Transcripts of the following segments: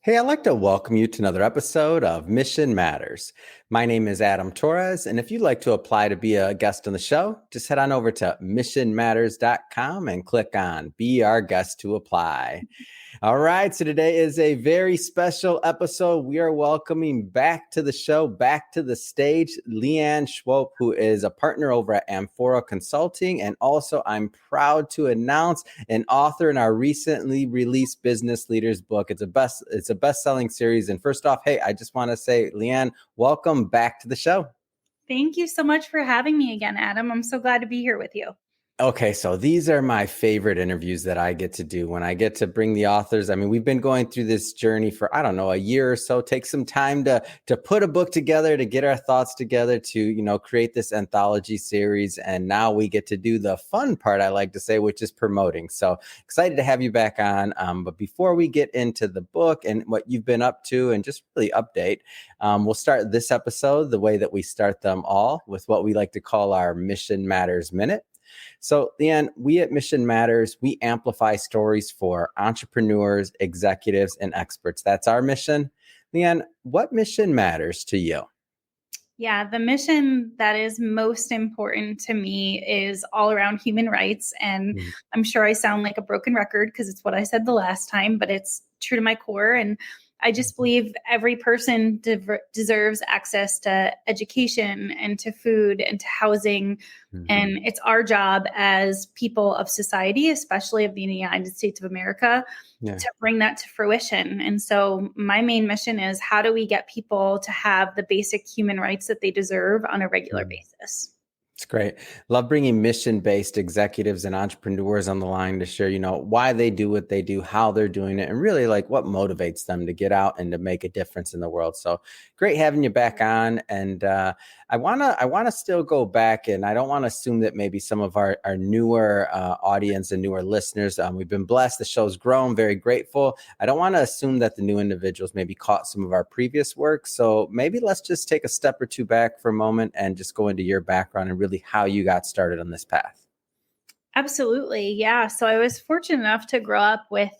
Hey, I'd like to welcome you to another episode of Mission Matters. My name is Adam Torres, and if you'd like to apply to be a guest on the show, just head on over to missionmatters.com and click on Be Our Guest to apply. All right, so today is a very special episode. We are welcoming back to the show, back to the stage, Leanne Schwop, who is a partner over at Amphora Consulting. And also, I'm proud to announce an author in our recently released Business Leaders book. It's a best-selling series. And first off, hey, I just want to say, Leanne, welcome back to the show. Thank you so much for having me again, Adam. I'm so glad to be here with you. Okay, so these are my favorite interviews that I get to do when I get to bring the authors. I mean, we've been going through this journey for, I don't know, a year or so. Take some time to put a book together, to get our thoughts together, to, create this anthology series. And now we get to do the fun part, I like to say, which is promoting. So excited to have you back on. But before we get into the book and what you've been up to and just really update, we'll start this episode the way that we start them all, with what we like to call our Mission Matters Minute. So, Leanne, we at Mission Matters, we amplify stories for entrepreneurs, executives, and experts. That's our mission. Leanne, what mission matters to you? Yeah, the mission that is most important to me is all around human rights. And I'm sure I sound like a broken record because it's what I said the last time, but it's true to my core. And I just believe every person deserves access to education and to food and to housing. And it's our job as people of society, especially of the United States of America, to bring that to fruition. And so my main mission is, how do we get people to have the basic human rights that they deserve on a regular basis? It's great. Love bringing mission-based executives and entrepreneurs on the line to share, why they do what they do, how they're doing it, and really like what motivates them to get out and to make a difference in the world. So great having you back on. And I wanna still go back, and I don't want to assume that maybe some of our newer audience and newer listeners, we've been blessed. The show's grown, very grateful. I don't want to assume that the new individuals maybe caught some of our previous work. So maybe let's just take a step or two back for a moment and just go into your background and really how you got started on this path. Absolutely. Yeah. So I was fortunate enough to grow up with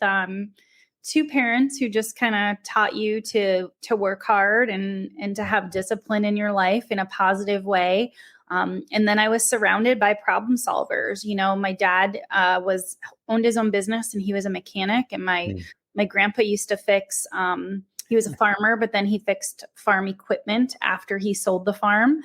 two parents who just kind of taught you to work hard and to have discipline in your life in a positive way. And then I was surrounded by problem solvers. My dad owned his own business, and he was a mechanic. And my grandpa used to fix he was a farmer, but then he fixed farm equipment after he sold the farm.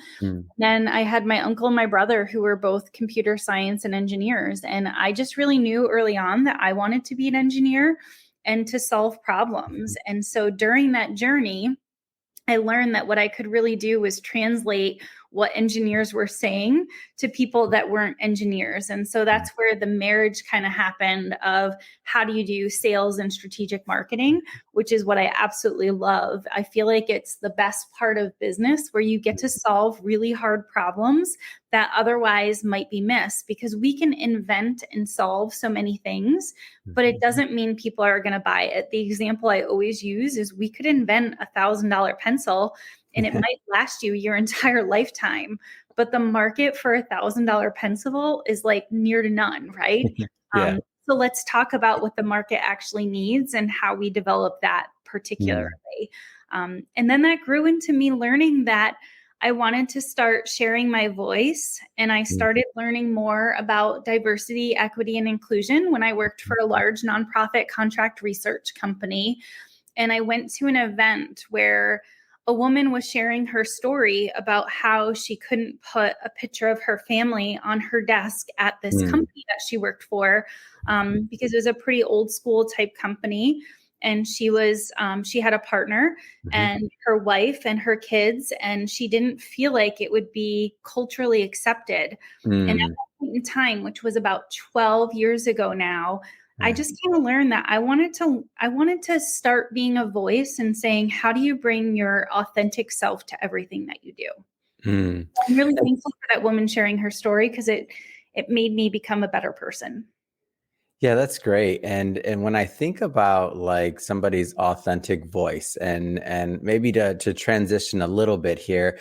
Then I had my uncle and my brother, who were both computer science and engineers. And I just really knew early on that I wanted to be an engineer and to solve problems. And so during that journey, I learned that what I could really do was translate what engineers were saying to people that weren't engineers. And so that's where the marriage kind of happened of, how do you do sales and strategic marketing, which is what I absolutely love. I feel like it's the best part of business, where you get to solve really hard problems that otherwise might be missed, because we can invent and solve so many things, but it doesn't mean people are going to buy it. The example I always use is, we could invent $1,000 pencil and it might last you your entire lifetime, but the market for $1,000 pencil is like near to none, right? So let's talk about what the market actually needs and how we develop that particularly. And then that grew into me learning that I wanted to start sharing my voice, and I started learning more about diversity, equity, and inclusion when I worked for a large nonprofit contract research company. And I went to an event where a woman was sharing her story about how she couldn't put a picture of her family on her desk at this company that she worked for, because it was a pretty old school type company. And she had a partner and her wife and her kids, and she didn't feel like it would be culturally accepted. And at that point in time, which was about 12 years ago now, I just kind of learned that I wanted to start being a voice and saying, how do you bring your authentic self to everything that you do? I'm really thankful for that woman sharing her story, because it made me become a better person. Yeah, that's great. And when I think about like somebody's authentic voice, and maybe to transition a little bit here,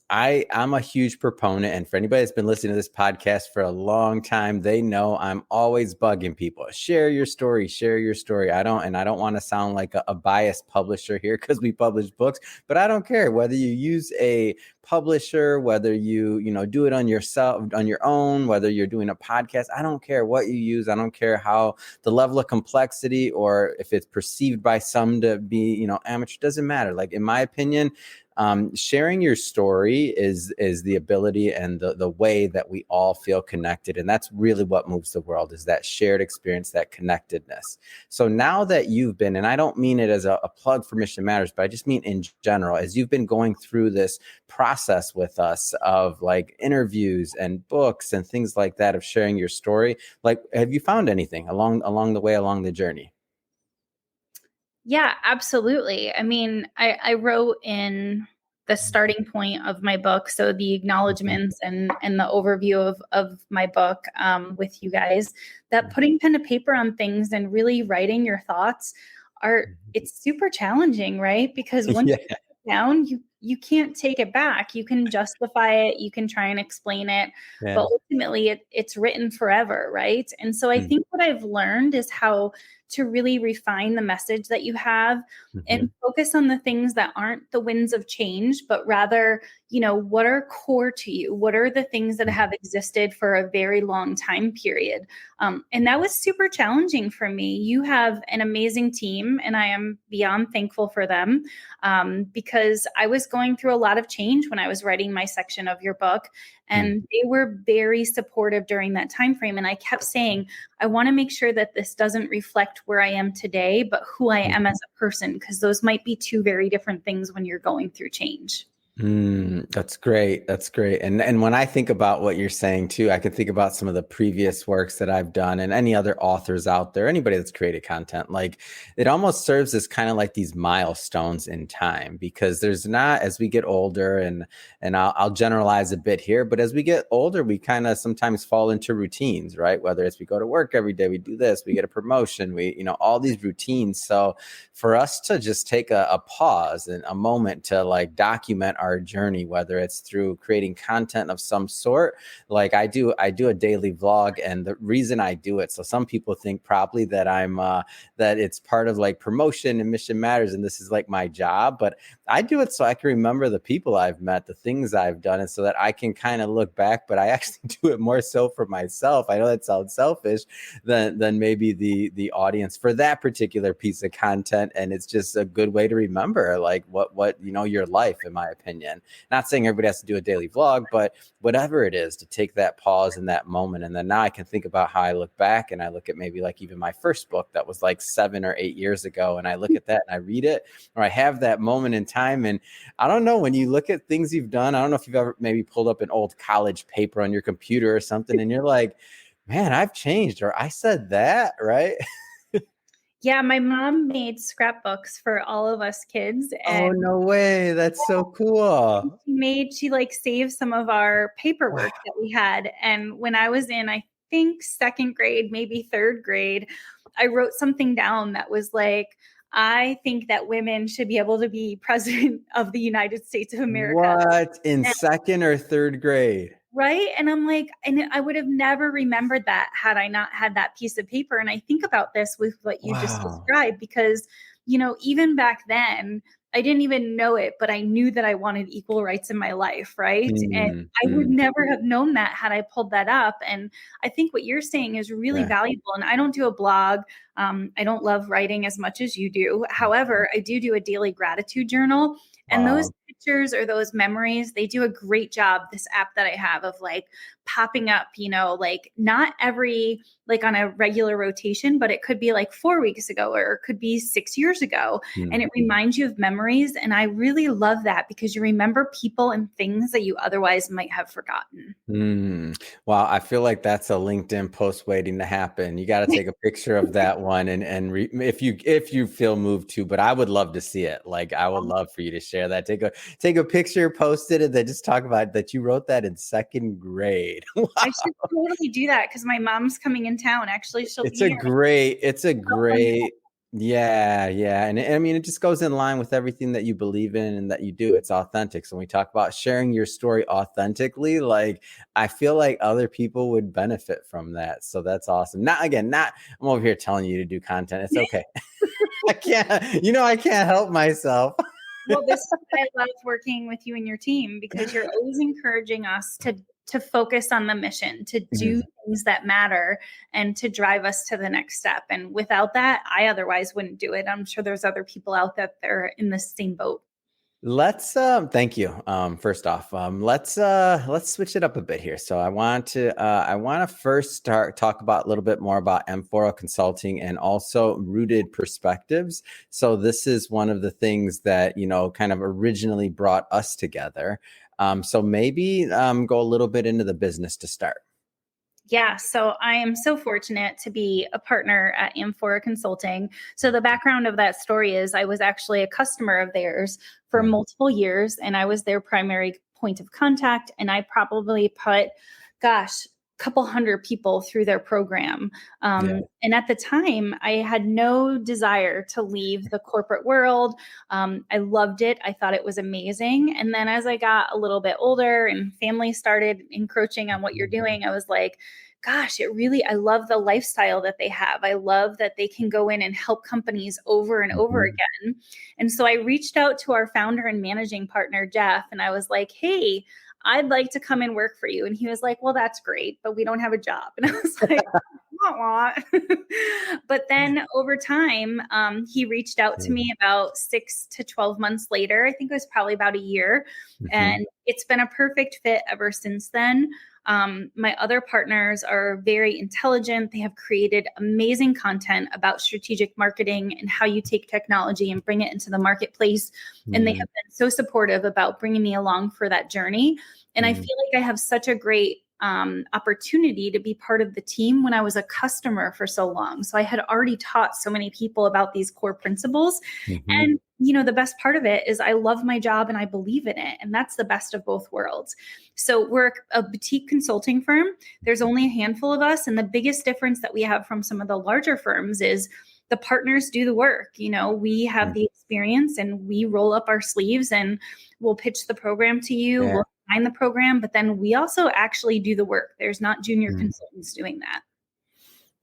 I'm a huge proponent, and for anybody that's been listening to this podcast for a long time, they know I'm always bugging people. Share your story, share your story. I don't want to sound like a biased publisher here because we publish books, but I don't care whether you use a publisher, whether you know do it on yourself, on your own, whether you're doing a podcast. I don't care what you use. I don't care how the level of complexity, or if it's perceived by some to be, you know, amateur. Doesn't matter. Like, in my opinion, sharing your story is the ability and the way that we all feel connected, and that's really what moves the world, is that shared experience, that connectedness. So now that you've been, and I don't mean it as a plug for Mission Matters, but I just mean in general, as you've been going through this process with us of like interviews and books and things like that, of sharing your story, like, have you found anything along the way, along the journey? Yeah, absolutely. I mean, I wrote in the starting point of my book, so the acknowledgments and the overview of my book with you guys, that putting pen to paper on things and really writing your thoughts it's super challenging, right? Because once Yeah. you put it down, you can't take it back. You can justify it, you can try and explain it, Yeah. but ultimately it's written forever, right? And so I think what I've learned is how to really refine the message that you have and focus on the things that aren't the winds of change, but rather, you know, what are core to you? What are the things that have existed for a very long time period? And that was super challenging for me. You have an amazing team, and I am beyond thankful for them, because I was going through a lot of change when I was writing my section of your book, and they were very supportive during that time frame. And I kept saying, I want to make sure that this doesn't reflect where I am today, but who I am as a person, because those might be two very different things when you're going through change. That's great. That's great. And when I think about what you're saying too, I can think about some of the previous works that I've done, and any other authors out there, anybody that's created content. Like, it almost serves as kind of like these milestones in time, because there's not, as we get older, and I'll generalize a bit here, but as we get older, we kind of sometimes fall into routines, right? Whether it's we go to work every day, we do this, we get a promotion, we, you know, all these routines. So for us to just take a pause and a moment to like document our journey, whether it's through creating content of some sort, like I do a daily vlog, and the reason I do it, so some people think probably that I'm that it's part of like promotion and Mission Matters, and this is like my job, but I do it so I can remember the people I've met, the things I've done, and so that I can kind of look back. But I actually do it more so for myself. I know that sounds selfish than maybe the audience for that particular piece of content, and it's just a good way to remember like what you know, your life, in my opinion. Not saying everybody has to do a daily vlog, but whatever it is, to take that pause in that moment. And then now I can think about how I look back, and I look at maybe like even my first book that was like 7 or 8 years ago, and I look at that and I read it, or I have that moment in time. And I don't know, when you look at things you've done, I don't know if you've ever maybe pulled up an old college paper on your computer or something, and you're like, man, I've changed, or I said that, right? Yeah, my mom made scrapbooks for all of us kids, Oh, and no way. That's so cool. she like saved some of our Wow. paperwork that we had. And when I was in, I think second grade, maybe third grade, I wrote something down that was like, I think that women should be able to be president of the United States of America. What, in And second or third grade? right. And I'm like, and I would have never remembered that had I not had that piece of paper. And I think about this with what you just Wow. described, because, you know, even back then, I didn't even know it, but I knew that I wanted equal rights in my life. Right. And I would never have known that had I pulled that up. And I think what you're saying is really Yeah. valuable. And I don't do a blog. I don't love writing as much as you do. However, I do a daily gratitude journal. And those Wow. pictures or those memories, they do a great job. This app that I have of like popping up, you know, like not every, like on a regular rotation, but it could be like 4 weeks ago, or it could be 6 years ago. And it reminds you of memories. And I really love that, because you remember people and things that you otherwise might have forgotten. Wow, I feel like that's a LinkedIn post waiting to happen. You got to take a picture of that one, if you feel moved to. But I would love to see it. Like, I would love for you to share that. Take a picture, post it, and then just talk about that you wrote that in second grade. Wow. I should totally do that, because my mom's coming in town. Actually, she'll be here. It's a great Yeah, yeah. And I mean, it just goes in line with everything that you believe in and that you do. It's authentic. So when we talk about sharing your story authentically, like I feel like other people would benefit from that. So that's awesome. Not I'm over here telling you to do content. It's okay. I can't, I can't help myself. Well, this is why I love working with you and your team, because you're always encouraging us to focus on the mission, to do Mhm. things that matter, and to drive us to the next step. And without that, I otherwise wouldn't do it. I'm sure there's other people out there that are in the same boat. Let's thank you. First off, let's switch it up a bit here. So I want to first talk about a little bit more about M4O Consulting and also Rooted Perspectives. So this is one of the things that, kind of originally brought us together. So maybe go a little bit into the business to start. Yeah, so I am so fortunate to be a partner at Amphora Consulting. So the background of that story is I was actually a customer of theirs for Mm. multiple years, and I was their primary point of contact. And I probably put, gosh, a couple hundred people through their program. Yeah. And at the time, I had no desire to leave the corporate world. I loved it. I thought it was amazing. And then as I got a little bit older and family started encroaching on what you're doing, I was like, gosh, I love the lifestyle that they have. I love that they can go in and help companies over and over Mhm. again. And so I reached out to our founder and managing partner, Jeff, and I was like, hey, I'd like to come and work for you. And he was like, well, that's great, but we don't have a job. And I was like, wah, wah. But then over time, he reached out to me about 6 to 12 months later. I think it was probably about a year. Mhm. And it's been a perfect fit ever since then. My other partners are very intelligent. They have created amazing content about strategic marketing and how you take technology and bring it into the marketplace. And they Mhm. have been so supportive about bringing me along for that journey. And I Mhm. feel like I have such a great opportunity to be part of the team when I was a customer for so long. So I had already taught so many people about these core principles. Mhm. And, the best part of it is I love my job and I believe in it. And that's the best of both worlds. So we're a boutique consulting firm. There's only a handful of us. And the biggest difference that we have from some of the larger firms is the partners do the work. We have Mhm. the experience and we roll up our sleeves and we'll pitch the program to you. Yeah. We'll design the program, but then we also actually do the work. There's not junior Mm. consultants doing that.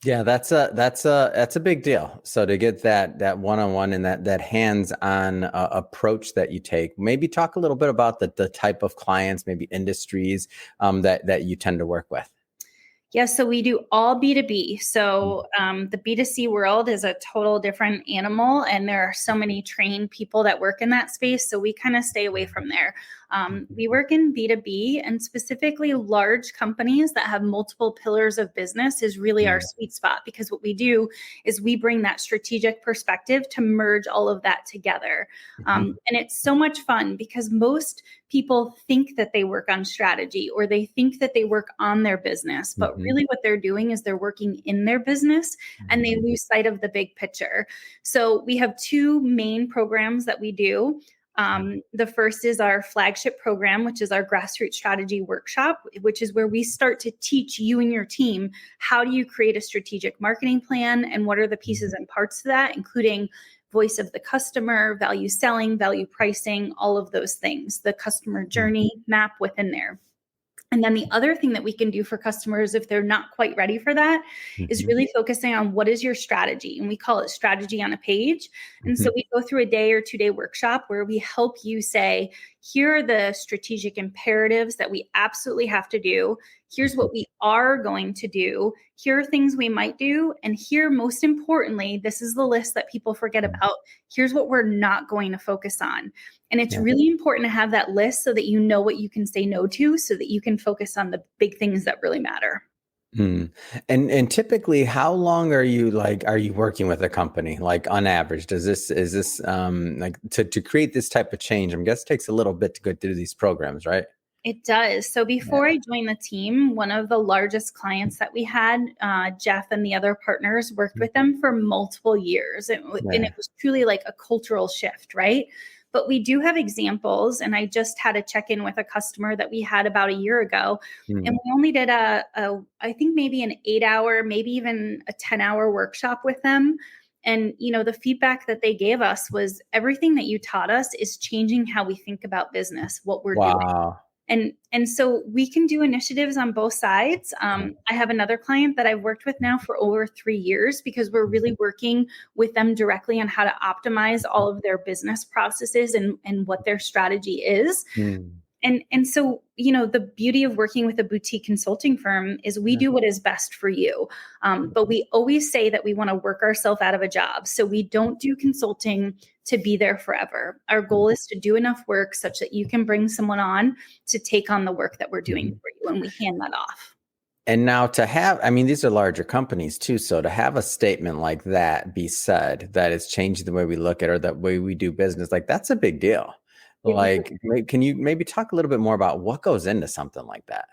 Yeah, that's a big deal. So to get that one-on-one and that hands-on approach that you take, maybe talk a little bit about the type of clients, maybe industries that you tend to work with. Yeah, so we do all B2B. So the B2C world is a total different animal, and there are so many trained people that work in that space. So we kind of stay away from there. We work in B2B, and specifically large companies that have multiple pillars of business is really our Mm. sweet spot, because what we do is we bring that strategic perspective to merge all of that together. Mhm. And it's so much fun because most people think that they work on strategy or they think that they work on their business, but Mhm. really what they're doing is they're working in their business and they Mhm. lose sight of the big picture. So we have two main programs that we do. The first is our flagship program, which is our grassroots strategy workshop, which is where we start to teach you and your team how do you create a strategic marketing plan and what are the pieces and parts to that, including voice of the customer, value selling, value pricing, all of those things, the customer journey map within there. And then the other thing that we can do for customers if they're not quite ready for that is Mhm. really focusing on what is your strategy. And we call it strategy on a page. And so Mhm. we go through a day or 2 day workshop where we help you say, here are the strategic imperatives that we absolutely have to do. Here's what we are going to do. Here are things we might do. And here, most importantly, this is the list that people forget Mhm. about. Here's what we're not going to focus on. And it's Yeah. really important to have that list so that you know what you can say no to, so that you can focus on the big things that really matter. Mm. And typically, how long are you working with a company? Like on average, is this like to create this type of change? I guess it takes a little bit to go through these programs, right? It does. So Yeah. before I joined the team, one of the largest clients that we had, Jeff and the other partners worked with them for multiple years. And Yeah. it was truly like a cultural shift, right? But we do have examples. And I just had a check in with a customer that we had about a year ago. And Mm. we only did I think maybe an 8 hour, maybe even a 10-hour workshop with them. And, the feedback that they gave us was everything that you taught us is changing how we think about business, what we're doing. Wow. And so we can do initiatives on both sides. I have another client that I've worked with now for over 3 years because we're really working with them directly on how to optimize all of their business processes and what their strategy is. And so, the beauty of working with a boutique consulting firm is we do what is best for you. But we always say that we want to work ourselves out of a job. So we don't do consulting to be there forever. Our goal is to do enough work such that you can bring someone on to take on the work that we're doing for you, and we hand that off. And now these are larger companies too. So to have a statement like that be said, that it's changing the way we look at it or the way we do business, like that's a big deal. Like, can you maybe talk a little bit more about what goes into something like that?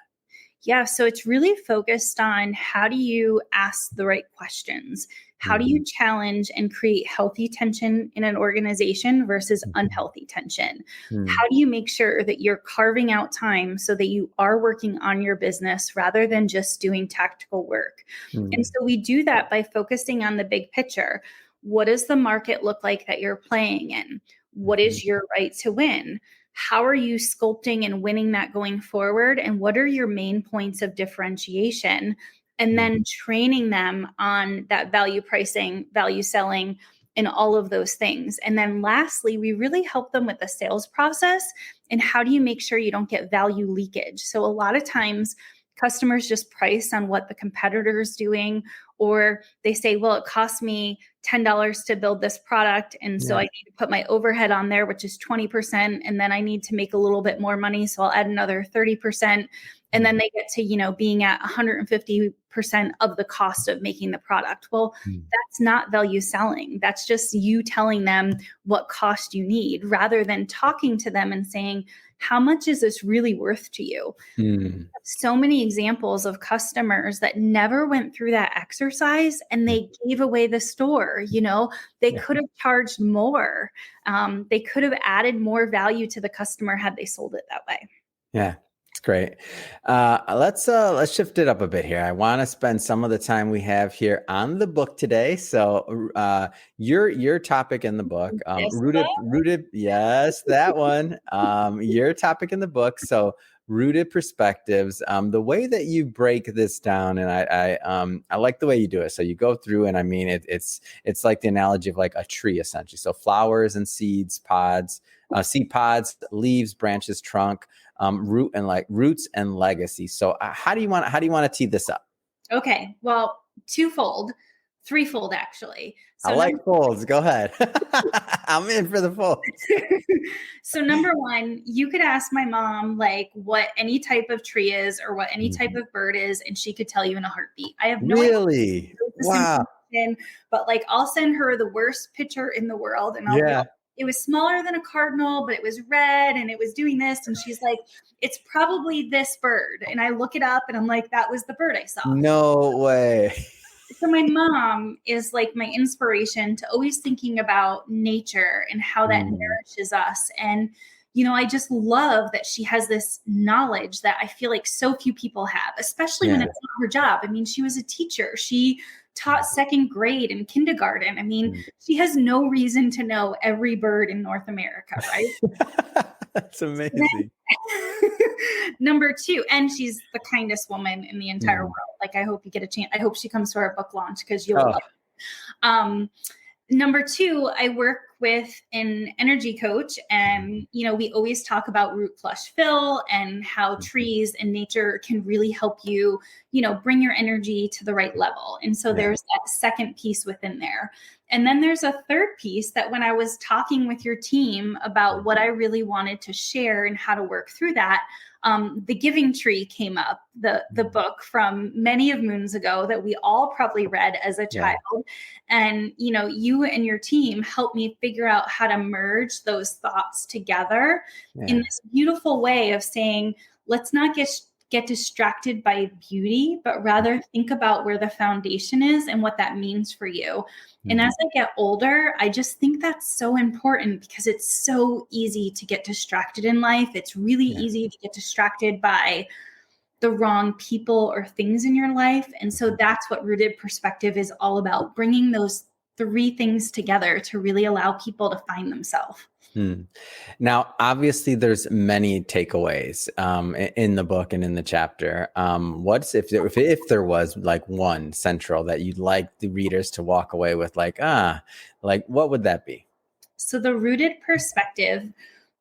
Yeah. So it's really focused on how do you ask the right questions? How do you challenge and create healthy tension in an organization versus unhealthy tension? How do you make sure that you're carving out time so that you are working on your business rather than just doing tactical work? And so we do that by focusing on the big picture. What does the market look like that you're playing in? What is your right to win? How are you sculpting and winning that going forward? And what are your main points of differentiation? And then training them on that value pricing, value selling, and all of those things. And then lastly, we really help them with the sales process and how do you make sure you don't get value leakage? So a lot of times customers just price on what the competitor is doing, or they say, well, it cost me $10 to build this product. And so I need to put my overhead on there, which is 20%. And then I need to make a little bit more money. So I'll add another 30%. And then they get to, being at 150% of the cost of making the product. Well, that's not value selling. That's just you telling them what cost you need rather than talking to them and saying, how much is this really worth to you? So many examples of customers that never went through that exercise and they gave away the store. They could have charged more. They could have added more value to the customer had they sold it that way. Yeah. It's great. Let's shift it up a bit here. I want to spend some of the time we have here on the book today. So your topic in the book, rooted, yes, that one. Your topic in the book. So rooted perspectives. The way that you break this down, and I like the way you do it. So you go through, and I mean it's like the analogy of like a tree essentially. So flowers and seeds, pods, seed pods, leaves, branches, trunk. Roots and legacy. So how do you want to tee this up? Okay. Well, threefold actually. So I like folds. Go ahead. I'm in for the folds. So number one, you could ask my mom like what any type of tree is or what any type of bird is, and she could tell you in a heartbeat. I have no idea. Wow. But like I'll send her the worst picture in the world and I'll be like, it was smaller than a cardinal, but it was red and it was doing this. And she's like, it's probably this bird. And I look it up and I'm like, that was the bird I saw. No way. So my mom is like my inspiration to always thinking about nature and how that nourishes us. And, I just love that she has this knowledge that I feel like so few people have, especially when it's not her job. I mean, she was a teacher. She taught second grade and kindergarten. I mean, she has no reason to know every bird in North America, right? That's amazing. Number two, and she's the kindest woman in the entire world. Like, I hope you get a chance. I hope she comes to our book launch because you'll love it. Number two, I work with an energy coach, and we always talk about root flush fill and how trees and nature can really help you, bring your energy to the right level. And so there's that second piece within there. And then there's a third piece that when I was talking with your team about what I really wanted to share and how to work through that, The Giving Tree came up, the book from many of moons ago that we all probably read as a child. And, you and your team helped me figure out how to merge those thoughts together in this beautiful way of saying, let's not get distracted by beauty, but rather think about where the foundation is and what that means for you. And as I get older, I just think that's so important because it's so easy to get distracted in life. It's really easy to get distracted by the wrong people or things in your life. And so that's what Rooted Perspective is all about, bringing those three things together to really allow people to find themselves. Hmm. Now, obviously, there's many takeaways in the book and in the chapter. What's if there was like one central that you'd like the readers to walk away with, like what would that be? So the rooted perspective,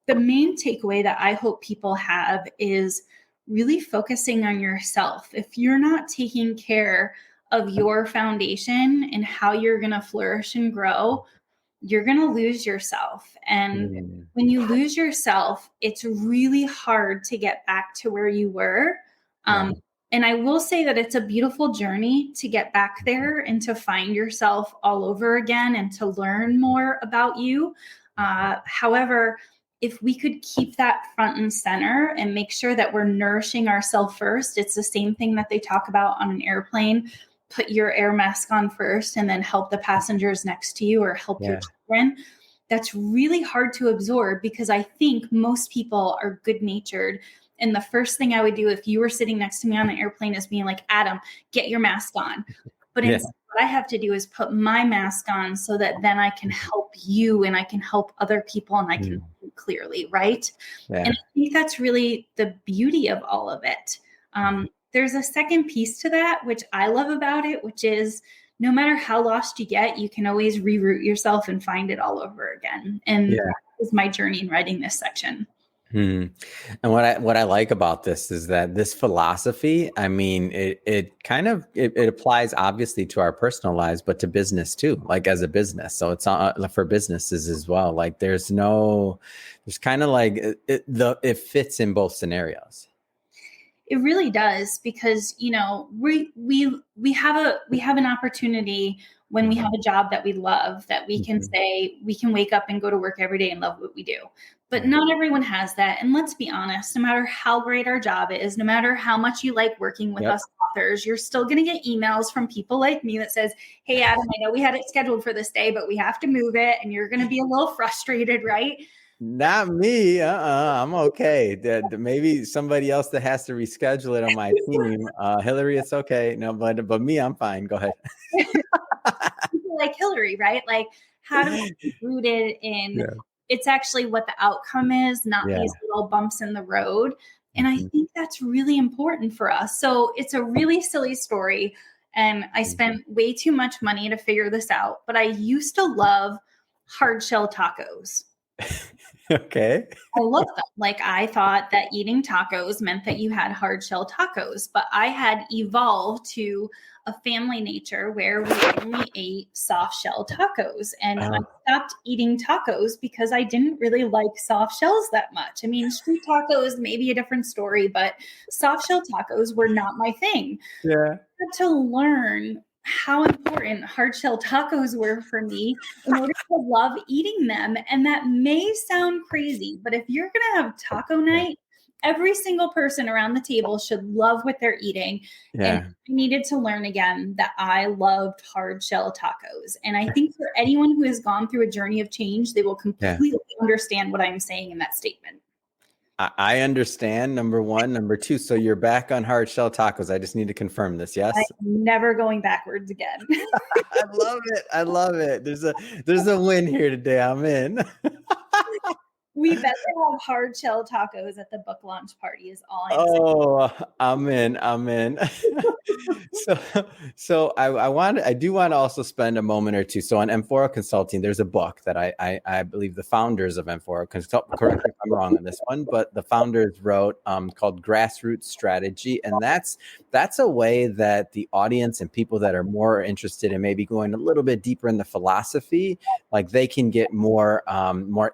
the main takeaway that I hope people have is really focusing on yourself. If you're not taking care of your foundation and how you're going to flourish and grow, you're going to lose yourself. And Mm, when you lose yourself, it's really hard to get back to where you were. yeah. And I will say that it's a beautiful journey to get back there and to find yourself all over again and to learn more about you. However, if we could keep that front and center and make sure that we're nourishing ourselves first, it's the same thing that they talk about on an airplane. Put your air mask on first and then help the passengers next to you or help your Yeah. children. That's really hard to absorb because I think most people are good natured. And the first thing I would do if you were sitting next to me on an airplane is being like, Adam, get your mask on. But Yeah. instead, what I have to do is put my mask on so that then I can help you and I can help other people and I can think clearly, right? Yeah. And I think that's really the beauty of all of it. There's a second piece to that, which I love about it, which is no matter how lost you get, you can always reroute yourself and find it all over again. And Yeah. that was my journey in writing this section. Hmm. And what I like about this is that this philosophy, I mean, it kind of it applies obviously to our personal lives, but to business too, like as a business. So it's for businesses as well. Like there's kind of like it fits in both scenarios. It really does because we have an opportunity when we have a job that we love that we can say we can wake up and go to work every day and love what we do. But not everyone has that. And let's be honest, no matter how great our job is, no matter how much you like working with us authors, you're still going to get emails from people like me that says, hey, Adam, I know we had it scheduled for this day, but we have to move it. And you're going to be a little frustrated, right? Not me. I'm okay. Maybe somebody else that has to reschedule it on my team. Hillary, it's okay. No, but me, I'm fine. Go ahead. People like Hillary, right? Like, how do we be rooted in it's actually what the outcome is, not these little bumps in the road. And I think that's really important for us. So it's a really silly story. And I spent way too much money to figure this out. But I used to love hard shell tacos. Okay. I love them. Like I thought that eating tacos meant that you had hard shell tacos, but I had evolved to a family nature where we only ate soft shell tacos. And I stopped eating tacos because I didn't really like soft shells that much. I mean, street tacos may be a different story, but soft shell tacos were not my thing. Yeah. I had to learn how important hard shell tacos were for me in order to love eating them. And that may sound crazy, but if you're going to have taco night, every single person around the table should love what they're eating. Yeah. And I needed to learn again that I loved hard shell tacos. And I think for anyone who has gone through a journey of change, they will completely understand what I'm saying in that statement. I understand. Number one. Number two. So you're back on hard shell tacos. I just need to confirm this. Yes. I'm never going backwards again. I love it. I love it. There's a win here today. I'm in. We better have hard shell tacos at the book launch party is all I'm saying. I'm in. So I do want to also spend a moment or two. So on Amphora Consulting, there's a book that I believe the founders of Amphora Consult, correct me if I'm wrong on this one, but the founders wrote called Grassroots Strategy. And that's a way that the audience and people that are more interested in maybe going a little bit deeper in the philosophy, like they can get more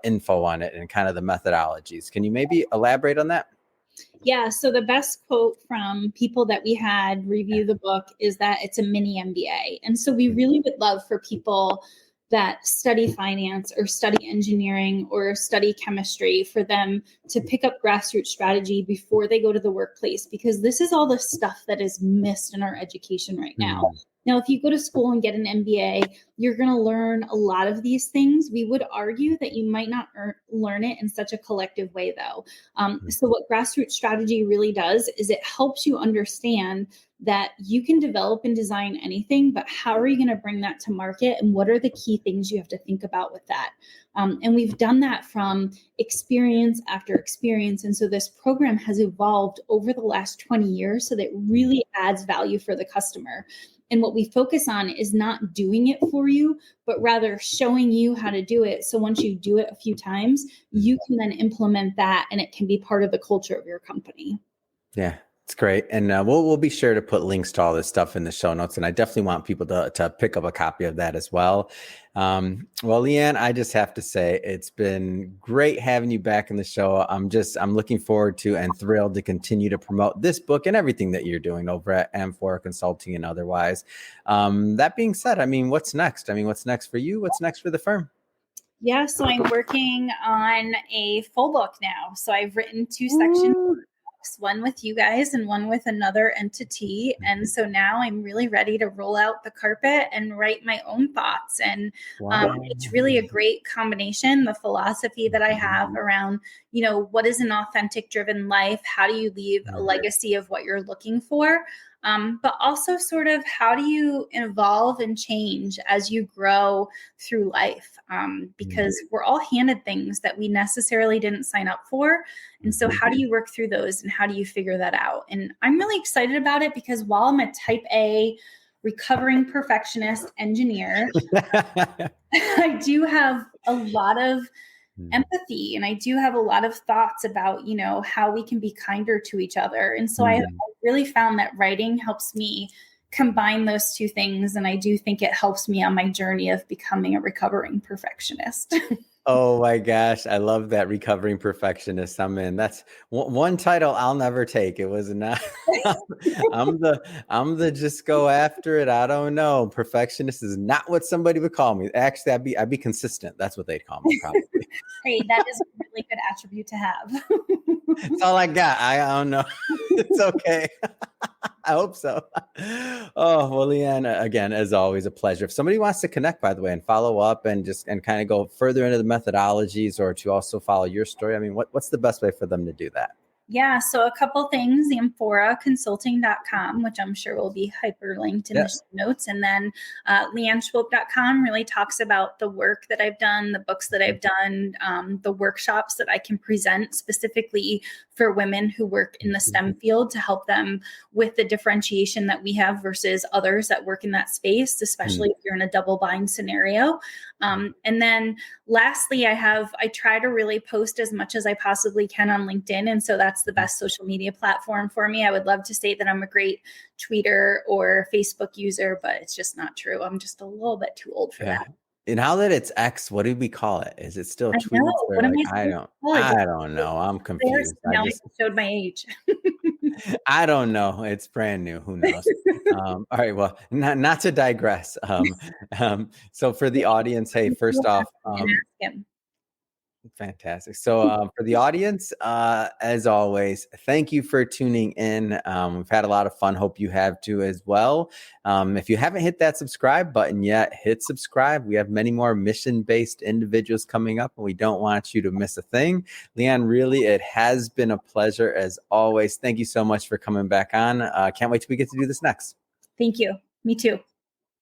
info on it and kind of the methodologies. Can you maybe elaborate on that? Yeah. So the best quote from people that we had review the book is that it's a mini MBA. And so we really would love for people that study finance or study engineering or study chemistry for them to pick up Grassroots Strategy before they go to the workplace, because this is all the stuff that is missed in our education right now. Now, if you go to school and get an MBA, you're going to learn a lot of these things. We would argue that you might not learn it in such a collective way, though. So what Grassroots Strategy really does is it helps you understand that you can develop and design anything, but how are you going to bring that to market? And what are the key things you have to think about with that? And we've done that from experience after experience. And so this program has evolved over the last 20 years so that it really adds value for the customer. And what we focus on is not doing it for you, but rather showing you how to do it. So once you do it a few times, you can then implement that and it can be part of the culture of your company. Yeah, it's great. And we'll be sure to put links to all this stuff in the show notes. And I definitely want people to pick up a copy of that as well. Well, Leanne, I just have to say it's been great having you back in the show. I'm looking forward to and thrilled to continue to promote this book and everything that you're doing over at Amphora Consulting and otherwise. That being said, I mean, what's next? I mean, what's next for you? What's next for the firm? Yeah, so I'm working on a full book now. So I've written 2 sections. One with you guys and one with another entity. And so now I'm really ready to roll out the carpet and write my own thoughts. And it's really a great combination. The philosophy that I have around, what is an authentic driven life? How do you leave a legacy of what you're looking for? But also sort of how do you evolve and change as you grow through life? Because we're all handed things that we necessarily didn't sign up for. And so how do you work through those and how do you figure that out? And I'm really excited about it because while I'm a type A recovering perfectionist engineer, I do have a lot of empathy and I do have a lot of thoughts about, how we can be kinder to each other. And so I really found that writing helps me combine those two things. And I do think it helps me on my journey of becoming a recovering perfectionist. Oh my gosh, I love that, recovering perfectionist. I'm in. That's one title I'll never take. It was not. I'm the just go after it. I don't know. Perfectionist is not what somebody would call me. Actually, I'd be consistent. That's what they'd call me probably. Hey, that is a really good attribute to have. That's all I got. I don't know. It's okay. I hope so. Oh, well, Leanne, again, as always, a pleasure. If somebody wants to connect, by the way, and follow up and kind of go further into the methodologies or to also follow your story, I mean, what's the best way for them to do that? Yeah, so a couple things, amphoraconsulting.com, which I'm sure will be hyperlinked in the show notes. And then leanneschwilp.com really talks about the work that I've done, the books that I've done, the workshops that I can present specifically for women who work in the STEM field to help them with the differentiation that we have versus others that work in that space, especially if you're in a double bind scenario. And then lastly, I try to really post as much as I possibly can on LinkedIn. And so that's the best social media platform for me. I would love to say that I'm a great tweeter or Facebook user, but it's just not true. I'm just a little bit too old for that. And now that it's X, what did we call it? Is it still tweets? I don't know. I'm confused. Now I showed my age. I don't know. It's brand new. Who knows? All right. Well, not to digress. So for the audience, hey, first off, fantastic. So for the audience, as always, thank you for tuning in. We've had a lot of fun. Hope you have too as well. If you haven't hit that subscribe button yet, hit subscribe. We have many more mission-based individuals coming up, and we don't want you to miss a thing. Leanne, really, it has been a pleasure as always. Thank you so much for coming back on. Can't wait till we get to do this next. Thank you. Me too.